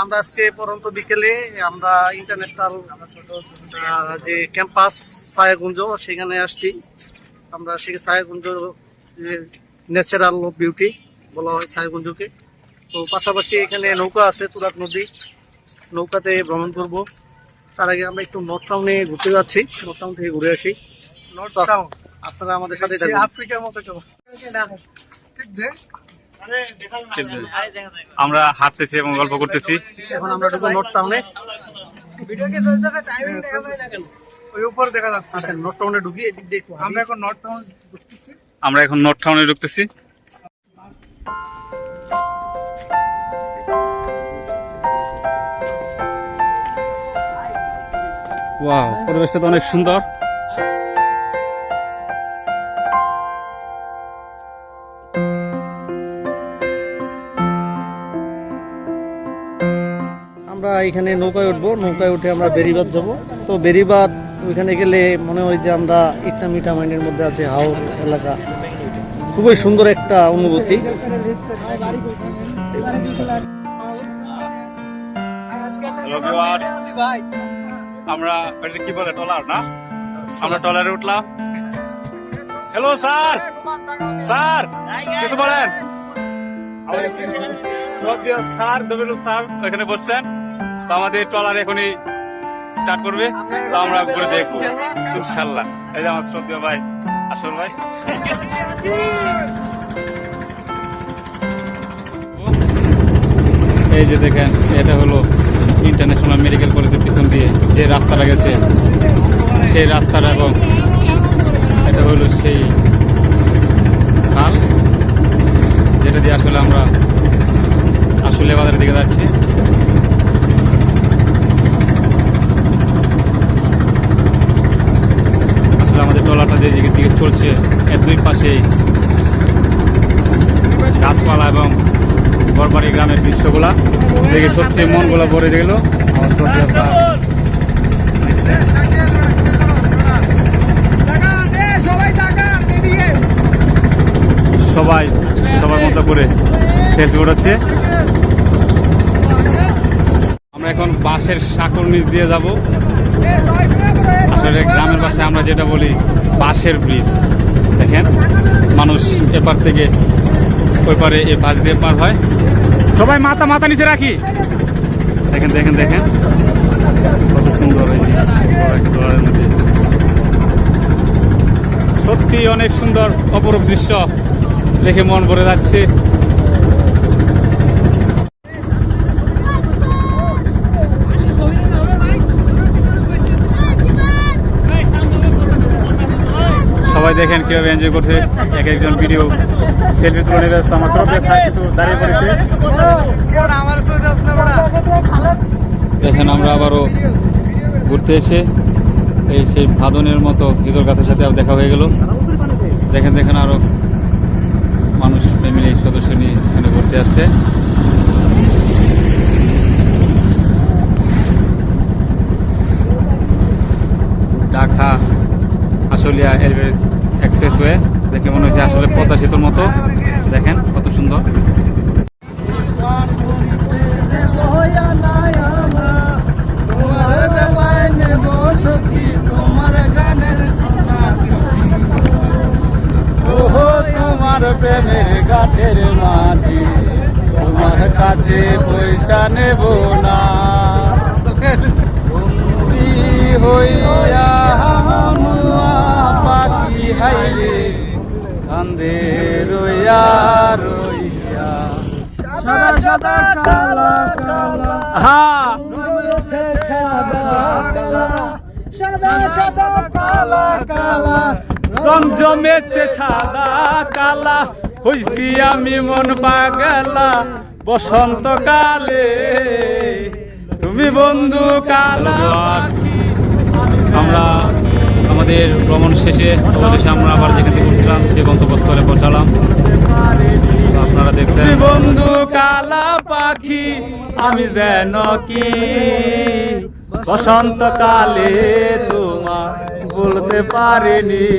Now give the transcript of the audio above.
আমরা আজকে পরন্ত বিকেলে আমরা ইন্টারন্যাশনাল যে ক্যাম্পাস ছায়াকুঞ্জ সেখানে আসছি। আমরা সেখানে ছায়াকুঞ্জ ন্যাচারাল বিউটি বলা হয় ছায়াকুঞ্জকে। তো পাশাপাশি এখানে নৌকা আছে, তুরাগ নদী, নৌকাতে ভ্রমণ করব। তার আগে আমরা একটু নর্থ টাউনে ঘুরতে যাচ্ছি, নর্থ টাউন থেকে ঘুরে আসি। নর্থ টাউন আপনারা আমাদের সাথে আফ্রিকার মতো আমরা হাঁটতেছি এবং গল্প করতেছি। এখন আমরা ঢুকবো নর্থ টাউনে। ওই উপর দেখা যাচ্ছে। আচ্ছা, নর্থ টাউনে ঢুকি। এদিক দিয়ে আমরা এখন নর্থ টাউনে ঢুকতেছি। আমরা এখন নর্থ টাউনে ঢুকতেছি। ওয়াও, পরিবেশটা তো অনেক সুন্দর। আমরা এখানে নৌকায় উঠবো, নৌকায় উঠে আমরা বেরিবাদ যাব। তো বেরিবাদ ওইখানে গেলে মনে হয় যে আমরা ইটনা মিঠা মাইনের মধ্যে আছে, হাওর এলাকা। খুবই সুন্দর একটা অনুভূতি। আমরা কি বলে ট্রলার না, আমরা ট্রলারে উঠলাম। হ্যালো স্যার, স্যার কিছু বলেন? স্যার দবিরুল স্যার এখানে বসছেন। তো আমাদের ট্রলার এখনই স্টার্ট করবে, তো আমরা ঘুরে দেখবো ইনশাল্লাহ। এই যে আমার শ্রদ্ধেয় ভাই আসল ভাই। এই যে দেখেন, এটা হলো ইন্টারন্যাশনাল মেডিকেল কলেজের পিছন দিয়ে যে রাস্তাটা গেছে, সেই রাস্তাটা, এবং এটা হলো সেই খাল যেটা দিয়ে আসলে আমরা আসলে বাজারের দিকে যাচ্ছি। আসলে আমাদের ট্রলারটা দিয়ে দিকে চলছে, এর দুই পাশেই গাছপালা এবং ঘরবাড়ি গ্রামের দৃশ্যগুলা দেখে সত্যি মনগুলো ভরে গেল। আমার শ্রদ্ধেয় স্যার সবাই সবার মতো করে সেলফি উঠাচ্ছে। আমরা এখন বাঁশের সাঁকোর নিচ দিয়ে যাব। আসলে গ্রামের ভাষায় আমরা যেটা বলি বাঁশের ব্রিজ। দেখেন, মানুষ এপার থেকে ওই পারে এ পাশ দিয়ে পার হয়। সবাই মাথা মাথা নিচে রাখি। দেখেন দেখেন দেখেন কত সুন্দর নদী, সত্যি অনেক সুন্দর অপরূপ দৃশ্য দেখে মন ভরে যাচ্ছে। সবাই দেখেন কিভাবে এনজয় করছে, এক একজন ভিডিও সেলফি তুলে নিয়ে ব্যস্ত। আমার শ্রদ্ধেয় স্যার কিন্তু দাঁড়িয়ে পড়েছে। দেখেন, আমরা আবারও ঘুরতে এসে এই সেই ভাদনের মতো ঈদুল গাছের সাথে আর দেখা হয়ে গেল। দেখেন দেখেন আরো মানুষ, ফ্যামিলি সদস্য নিয়ে এখানে ঘুরতে আসছে। ঢাকা আশুলিয়া এলিভেটেড এক্সপ্রেসওয়ে দেখে মনে হচ্ছে আসলে পদ্মা সেতুর মতো। দেখেন কত সুন্দর। তোমার প্রেমের গাছের মাঝি, তোমার কাছে পয়সা নেব না, হইয়া মনুয়া পাখি হাইরে কান্দে রইয়া রইয়া। সাদা সাদা কালা কালা, সাদা সাদা কালা কালা, রং জমেছে সাদা কালা, হইছি আমি মন পাগলা বসন্তকালে, তুমি বন্ধু কালা। আমরা আমাদের ভ্রমণ শেষে অবশেষে আমরা আবার যেখান থেকে উঠছিলাম সেই গন্তব্যস্থলে পৌঁছালাম। আপনারা দেখছেন বন্ধু কালা পাখি, আমি যেন কি বসন্তকালে তোমার বলতে পারিনি।